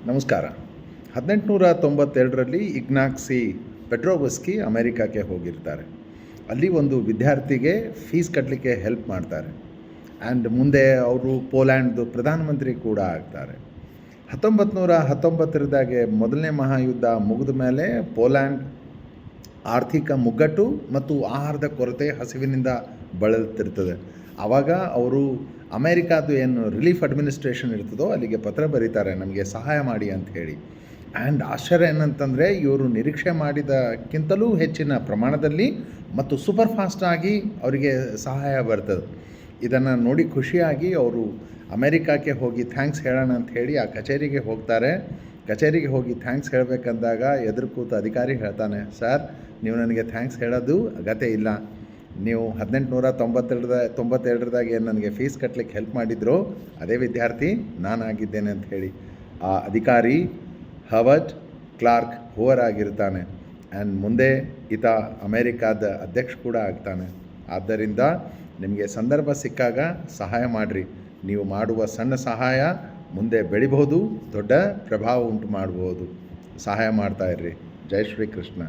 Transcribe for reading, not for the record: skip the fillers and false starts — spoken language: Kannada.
ನಮಸ್ಕಾರ. 1892ರಲ್ಲಿ ಇಗ್ನಾಕ್ಸಿ ಪೆಟ್ರೋವಸ್ಕಿ ಅಮೆರಿಕಕ್ಕೆ ಹೋಗಿರ್ತಾರೆ. ಅಲ್ಲಿ ಒಂದು ವಿದ್ಯಾರ್ಥಿಗೆ ಫೀಸ್ ಕಟ್ಟಲಿಕ್ಕೆ ಹೆಲ್ಪ್ ಮಾಡ್ತಾರೆ. ಆ್ಯಂಡ್ ಮುಂದೆ ಅವರು ಪೋಲ್ಯಾಂಡ್ದು ಪ್ರಧಾನಮಂತ್ರಿ ಕೂಡ ಆಗ್ತಾರೆ. 1919 ಮೊದಲನೇ ಮಹಾಯುದ್ಧ ಮುಗಿದ ಮೇಲೆ ಪೋಲ್ಯಾಂಡ್ ಆರ್ಥಿಕ ಮುಗ್ಗಟ್ಟು ಮತ್ತು ಆಹಾರದ ಕೊರತೆ, ಹಸಿವಿನಿಂದ ಬಳಲ್ತಿರ್ತದೆ. ಆವಾಗ ಅವರು ಅಮೇರಿಕಾದು ಏನು ರಿಲೀಫ್ ಅಡ್ಮಿನಿಸ್ಟ್ರೇಷನ್ ಇರ್ತದೋ ಅಲ್ಲಿಗೆ ಪತ್ರ ಬರೀತಾರೆ, ನಮಗೆ ಸಹಾಯ ಮಾಡಿ ಅಂತ ಹೇಳಿ. ಆ್ಯಂಡ್ ಆಶ್ಚರ್ಯ ಏನಂತಂದರೆ, ಇವರು ನಿರೀಕ್ಷೆ ಮಾಡಿದಕ್ಕಿಂತಲೂ ಹೆಚ್ಚಿನ ಪ್ರಮಾಣದಲ್ಲಿ ಮತ್ತು ಸೂಪರ್ ಫಾಸ್ಟಾಗಿ ಅವರಿಗೆ ಸಹಾಯ ಬರ್ತದೆ. ಇದನ್ನು ನೋಡಿ ಖುಷಿಯಾಗಿ ಅವರು ಅಮೇರಿಕಕ್ಕೆ ಹೋಗಿ ಥ್ಯಾಂಕ್ಸ್ ಹೇಳೋಣ ಅಂತ ಹೇಳಿ ಆ ಕಚೇರಿಗೆ ಹೋಗ್ತಾರೆ. ಕಚೇರಿಗೆ ಹೋಗಿ ಥ್ಯಾಂಕ್ಸ್ ಹೇಳಬೇಕಂದಾಗ ಎದುರು ಕೂತ ಅಧಿಕಾರಿ ಹೇಳ್ತಾನೆ, ಸರ್, ನೀವು ನನಗೆ ಥ್ಯಾಂಕ್ಸ್ ಹೇಳೋದು ಅಗತ್ಯ ಇಲ್ಲ. ನೀವು 1892 ಏನು ನನಗೆ ಫೀಸ್ ಕಟ್ಟಲಿಕ್ಕೆ ಹೆಲ್ಪ್ ಮಾಡಿದ್ರು, ಅದೇ ವಿದ್ಯಾರ್ಥಿ ನಾನಾಗಿದ್ದೇನೆ ಅಂತ ಹೇಳಿ ಆ ಅಧಿಕಾರಿ ಹರ್ವರ್ಡ್ ಕ್ಲಾರ್ಕ್ ಹೂವರ್ ಆಗಿರ್ತಾನೆ. ಆ್ಯಂಡ್ ಮುಂದೆ ಈತ ಅಮೇರಿಕಾದ ಅಧ್ಯಕ್ಷ ಕೂಡ ಆಗ್ತಾನೆ. ಆದ್ದರಿಂದ ನಿಮಗೆ ಸಂದರ್ಭ ಸಿಕ್ಕಾಗ ಸಹಾಯ ಮಾಡಿರಿ. ನೀವು ಮಾಡುವ ಸಣ್ಣ ಸಹಾಯ ಮುಂದೆ ಬೆಳಿಬಹುದು, ದೊಡ್ಡ ಪ್ರಭಾವ ಉಂಟು ಮಾಡ್ಬೋದು. ಸಹಾಯ ಮಾಡ್ತಾಯಿರ್ರಿ. ಜೈ ಶ್ರೀ ಕೃಷ್ಣ.